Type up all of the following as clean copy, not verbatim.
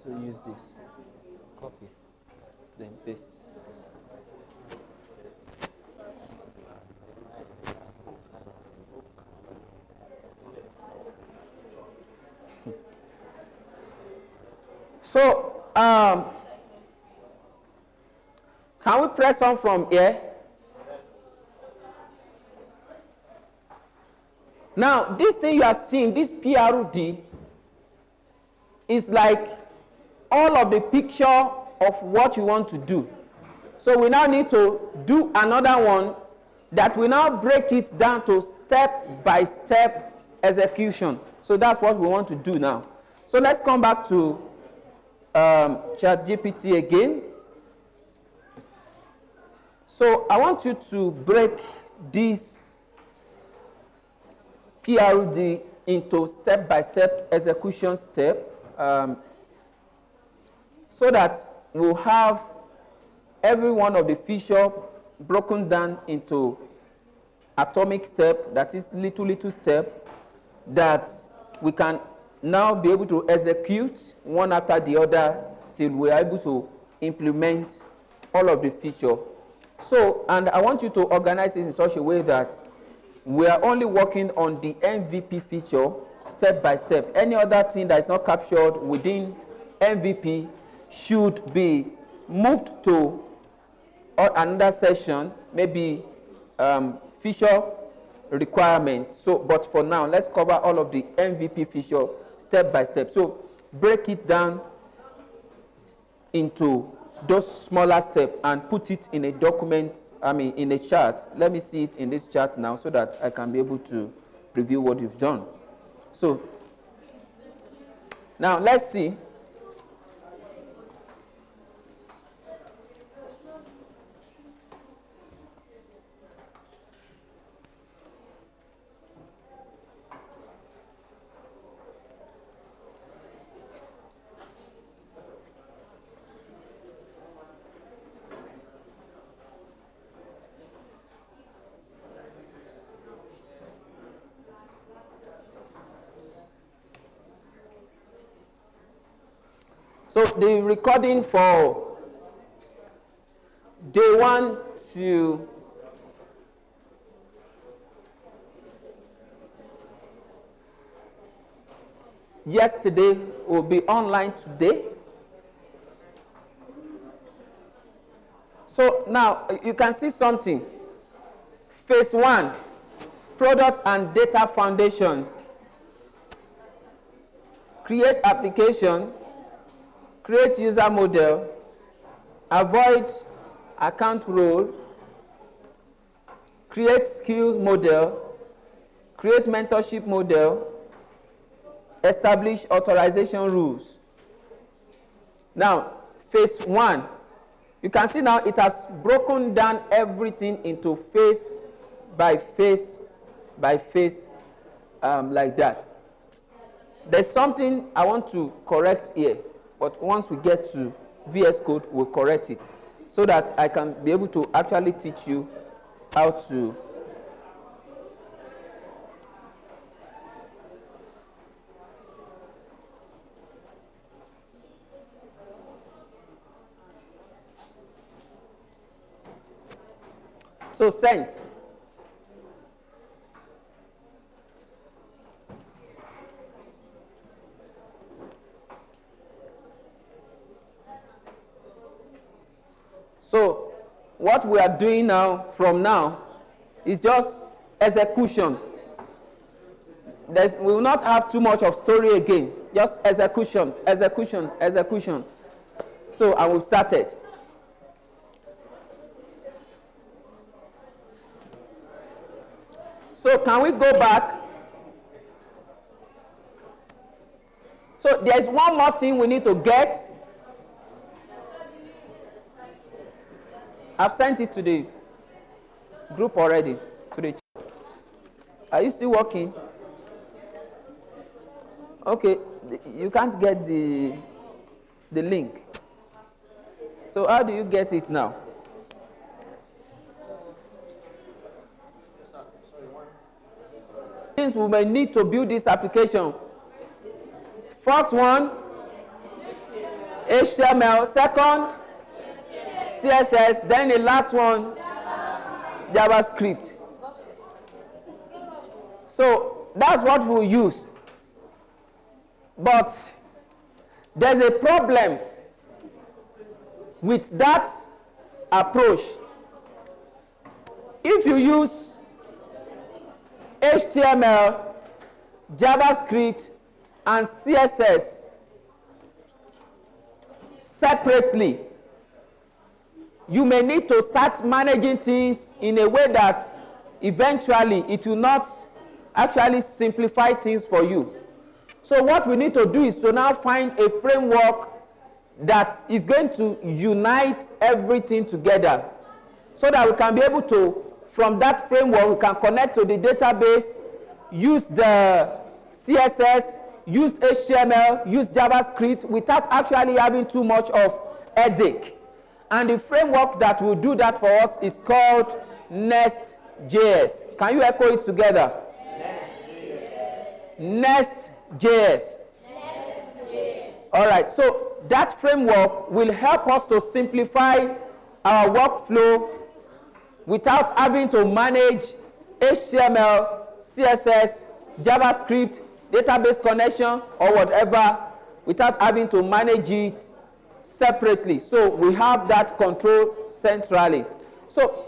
So use this. Copy. Then paste. So, can we press on from here? Now, this thing you are seeing, this PRD, is like all of the picture of what you want to do. So we now need to do another one that will now break it down to step-by-step execution. So that's what we want to do now. So let's come back to ChatGPT again. So I want you to break this PRD into step-by-step execution step, so that we'll have every one of the feature broken down into atomic step, that is little step, that we can now be able to execute one after the other till we are able to implement all of the feature. So, and I want you to organize it in such a way that we are only working on the MVP feature step by step. Any other thing that is not captured within MVP should be moved to another session, maybe feature requirements. So, but for now, let's cover all of the MVP feature step by step. So, break it down into those smaller steps and put it in a document, in a chart. Let me see it in this chart now so that I can be able to review what you've done. So, now let's see. So the recording for day 1 to yesterday will be online today. So now you can see something. Phase 1, product and data foundation. Create application. Create user model, avoid account role, create skill model, create mentorship model, establish authorization rules. Now, phase 1, you can see now it has broken down everything into phase by phase by phase, like that. There's something I want to correct here. But once we get to VS Code, we'll correct it so that I can be able to actually teach you how to so sent. So what we are doing now, from now, is just execution. We will not have too much of story again. Just execution, execution, execution. So I will start it. So can we go back? So there is one more thing we need to get. I've sent it to the group already, to the chat. Are you still working? Okay, you can't get the link. So how do you get it now? Things we may need to build this application. First one, HTML, second CSS, then the last one JavaScript. So that's what we'll use. But there's a problem with that approach. If you use HTML, JavaScript, and CSS separately, you may need to start managing things in a way that eventually it will not actually simplify things for you. So what we need to do is to now find a framework that is going to unite everything together so that we can be able to, from that framework, we can connect to the database, use the CSS, use HTML, use JavaScript without actually having too much of headache. And the framework that will do that for us is called Nest.js. Can you echo it together? Nest.js. All right, so that framework will help us to simplify our workflow without having to manage HTML, CSS, JavaScript, database connection, or whatever, without having to manage it separately. So we have that control centrally. So,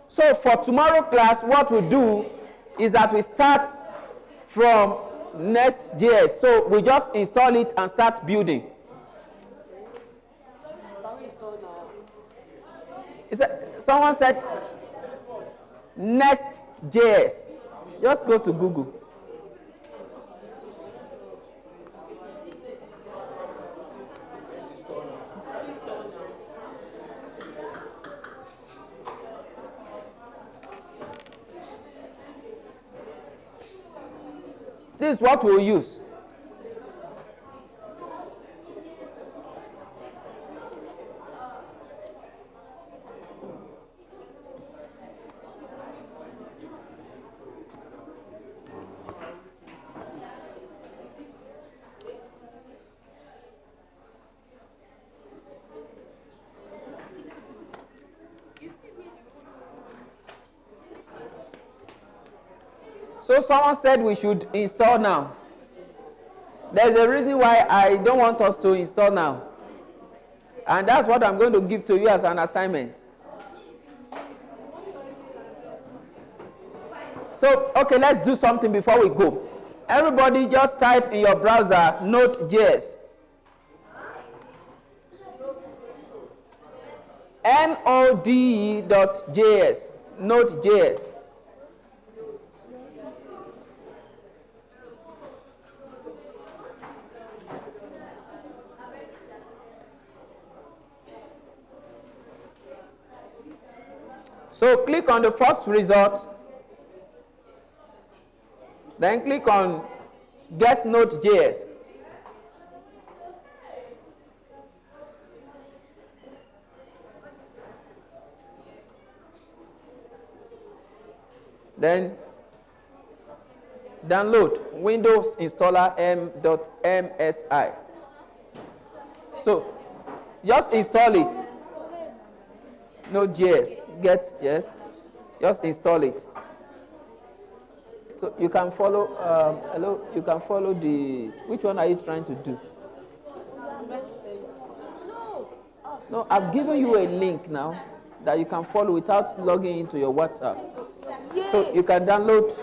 for tomorrow class, what we do is that we start from Nest.js. So we just install it and start building. Someone said Nest.js. Just go to Google. This is what we'll use. So someone said we should install now. There's a reason why I don't want us to install now. And that's what I'm going to give to you as an assignment. So, okay, let's do something before we go. Everybody just type in your browser Node.js. Node.js. Node.js. So click on the first result, then click on Get Node.js. Then download Windows Installer m.msi. So just install it. Node.js. Yes, just install it. So you can follow, you can follow the, which one are you trying to do? No, I've given you a link now that you can follow without logging into your WhatsApp. So you can download.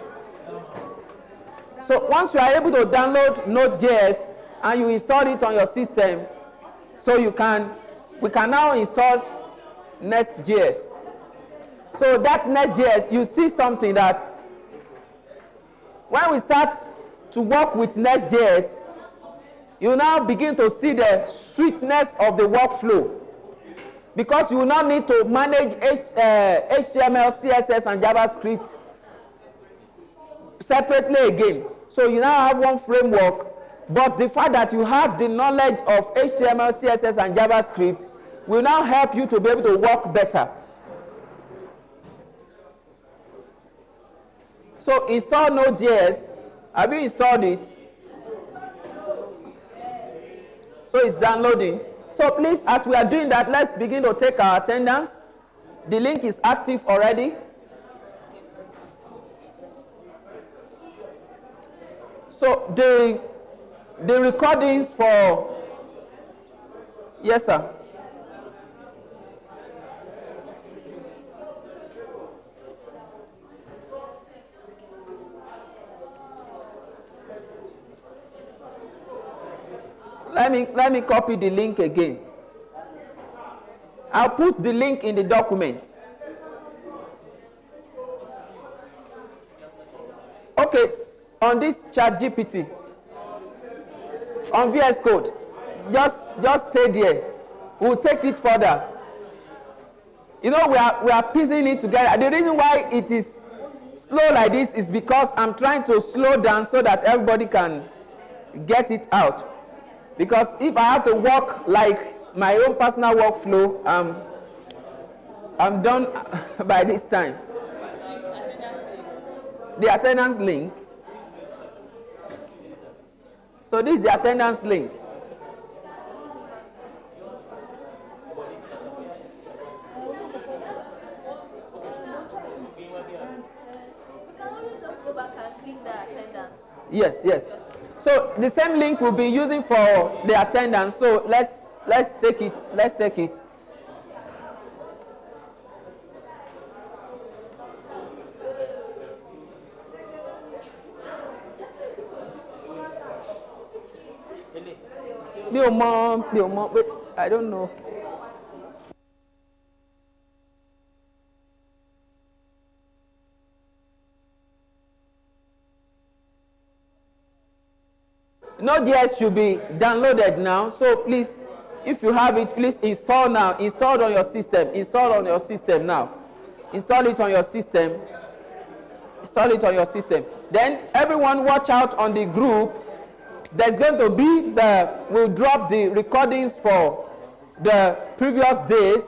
So once you are able to download Node.js and you install it on your system, so we can now install Nest.js. So that Nest.js, you see something that when we start to work with Nest.js, you now begin to see the sweetness of the workflow, because you will not need to manage HTML, CSS, and JavaScript separately again. So you now have one framework, but the fact that you have the knowledge of HTML, CSS, and JavaScript will now help you to be able to work better. So install Node.js. Have you installed it? So it's downloading. So please, as we are doing that, let's begin to take our attendance. The link is active already. So the recordings for, yes sir. Let me copy the link again. I'll put the link in the document. Okay, on this ChatGPT, on VS Code, just stay there. We'll take it further. You know, we are piecing it together. The reason why it is slow like this is because I'm trying to slow down so that everybody can get it out. Because if I have to work like my own personal workflow, I'm done by this time. The attendance link. So this is the attendance link. Yes, yes. So the same link we'll be using for the attendance. So let's take it. Let's take it. Wait, I don't know. Node.js should be downloaded now. So please, if you have it, please install now. Install on your system. Install on your system now. Install it on your system. Install it on your system. Then everyone watch out on the group. There's going to be we'll drop the recordings for the previous days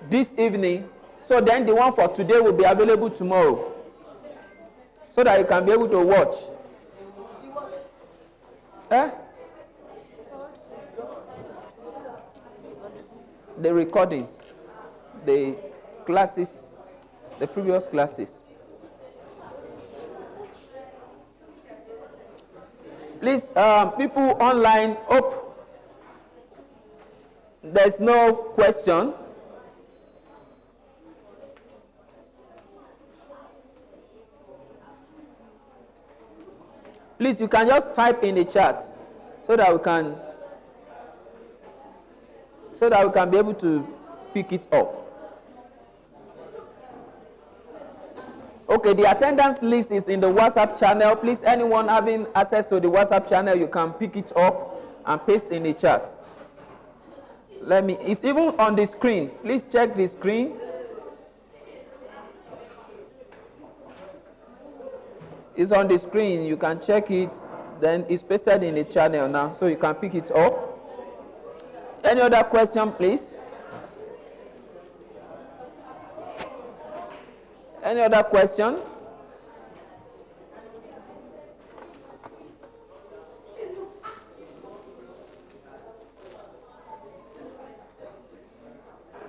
this evening. So then the one for today will be available tomorrow. So that you can be able to watch. The recordings, the classes, the previous classes. Please, people online, hope there's no question. Please, you can just type in the chat so that we can be able to pick it up. Okay, the attendance list is in the WhatsApp channel. Please, anyone having access to the WhatsApp channel, you can pick it up and paste in the chat. It's even on the screen. Please check the screen. It's on the screen. You can check it. Then it's pasted in the channel now, so you can pick it up. Any other question, please? Any other question?